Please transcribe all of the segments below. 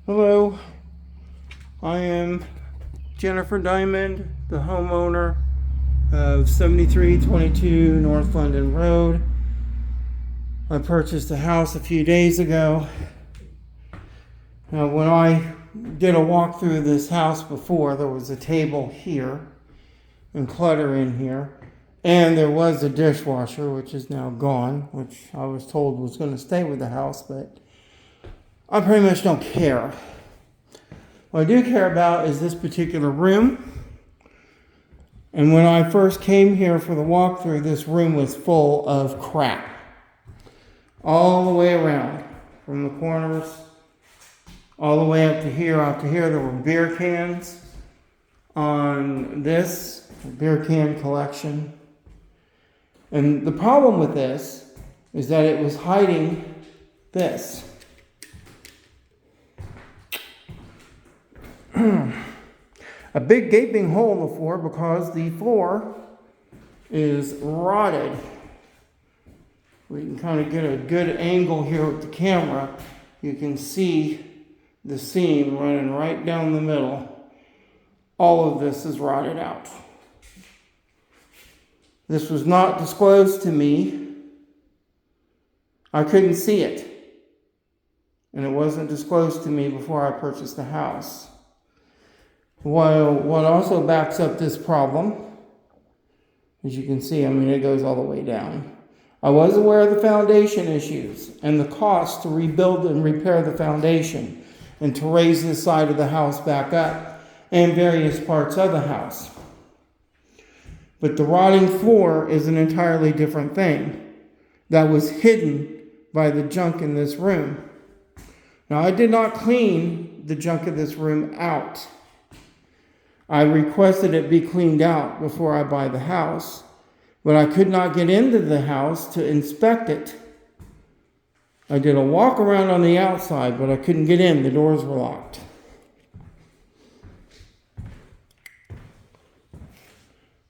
Hello, I am Jennifer Diamond, the homeowner of 7322 North London Road. I purchased a house a few days ago. Now, when I did a walk through this house before, there was a table here and clutter in here, and there was a dishwasher, which is now gone, which I was told was going to stay with the house, but I pretty much don't care. What I do care about is this particular room. And when I first came here for the walkthrough, this room was full of crap. All the way around, from the corners, all the way up to here. Out to here, there were beer cans on this beer can collection. And the problem with this is that it was hiding this. A big gaping hole in the floor because the floor is rotted. We can kind of get a good angle here with the camera. You can see the seam running right down the middle. All of this is rotted out. This was not disclosed to me. I couldn't see it. And it wasn't disclosed to me before I purchased the house. What also backs up this problem, as you can see, it goes all the way down. I was aware of the foundation issues and the cost to rebuild and repair the foundation and to raise this side of the house back up and various parts of the house. But the rotting floor is an entirely different thing that was hidden by the junk in this room. Now, I did not clean the junk of this room out. I requested it be cleaned out before I buy the house, but I could not get into the house to inspect it. I did a walk around on the outside, but I couldn't get in. The doors were locked.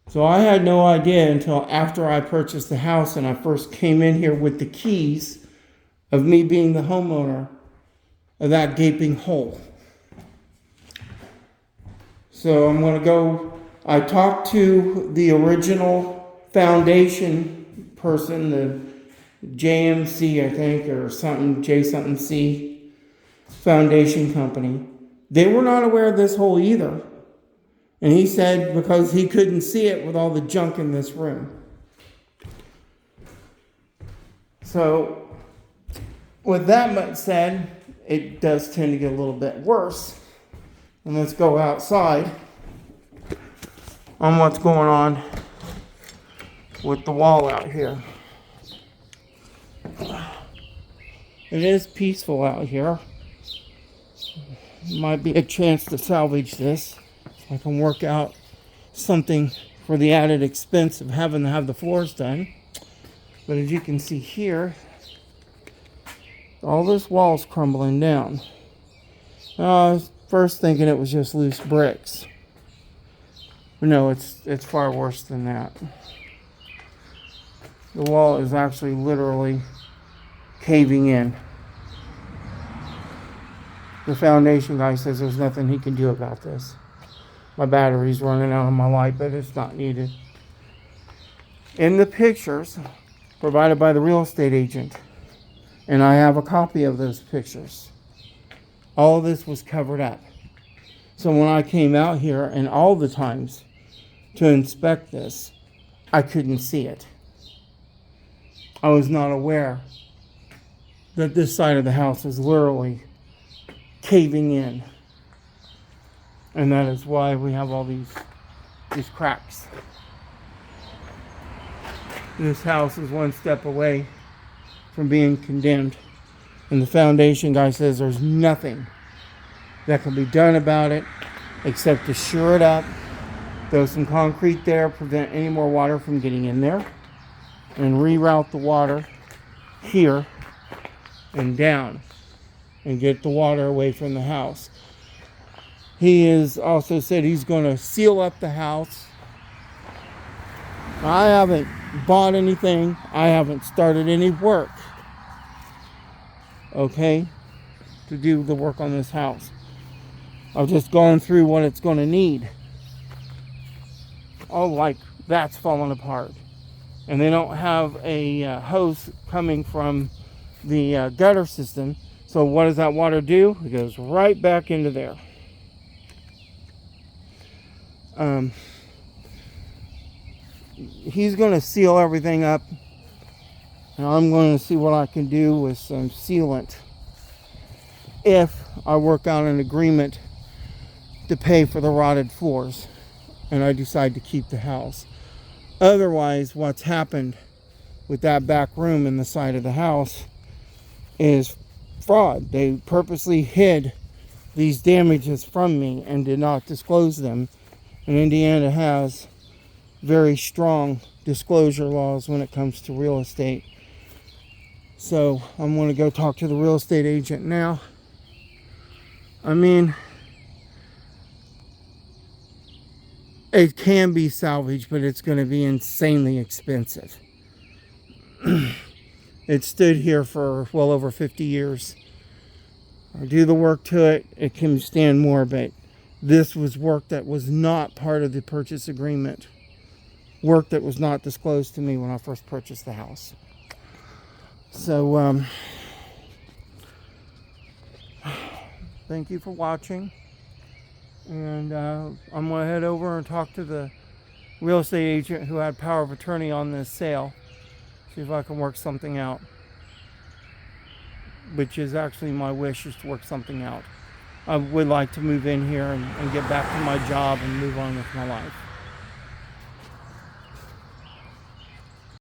So I had no idea until after I purchased the house and I first came in here with the keys of me being the homeowner of that gaping hole. So I'm going to go, I talked to the original foundation person, the JMC, I think, or something, J something C foundation company. They were not aware of this hole either. And he said because he couldn't see it with all the junk in this room. So with that much said, it does tend to get a little bit worse. And let's go outside on what's going on with the wall out here. It is peaceful out here. Might be a chance to salvage this. I can work out something for the added expense of having to have the floors done. But as you can see here, all this wall's crumbling down. First thinking it was just loose bricks. But no, it's far worse than that. The wall is actually literally caving in. The foundation guy says there's nothing he can do about this. My battery's running out on my light, but it's not needed. In the pictures provided by the real estate agent, and I have a copy of those pictures, all of this was covered up. So when I came out here and all the times to inspect this, I couldn't see it. I was not aware that this side of the house is literally caving in. And that is why we have all these cracks. This house is one step away from being condemned. And the foundation guy says there's nothing that can be done about it except to shore it up, throw some concrete there, prevent any more water from getting in there, and reroute the water here and down and get the water away from the house. He has also said he's going to seal up the house. I haven't bought anything. I haven't started any work. Okay? to do the work on this house. I've just gone through what it's going to need. Oh, like that's falling apart. And they don't have a hose coming from the gutter system. So what does that water do? It goes right back into there. He's going to seal everything up. And I'm going to see what I can do with some sealant if I work out an agreement to pay for the rotted floors and I decide to keep the house. Otherwise, what's happened with that back room in the side of the house is fraud. They purposely hid these damages from me and did not disclose them. And Indiana has very strong disclosure laws when it comes to real estate. So I'm going to go talk to the real estate agent now. I mean, it can be salvaged, but it's going to be insanely expensive. It stood here for well over 50 years. I do the work to it, it can stand more, but this was work that was not part of the purchase agreement. Work that was not disclosed to me when I first purchased the house. So, thank you for watching. And I'm going to head over and talk to the real estate agent who had power of attorney on this sale. See if I can work something out. Which is actually my wish, is to work something out. I would like to move in here and get back to my job and move on with my life.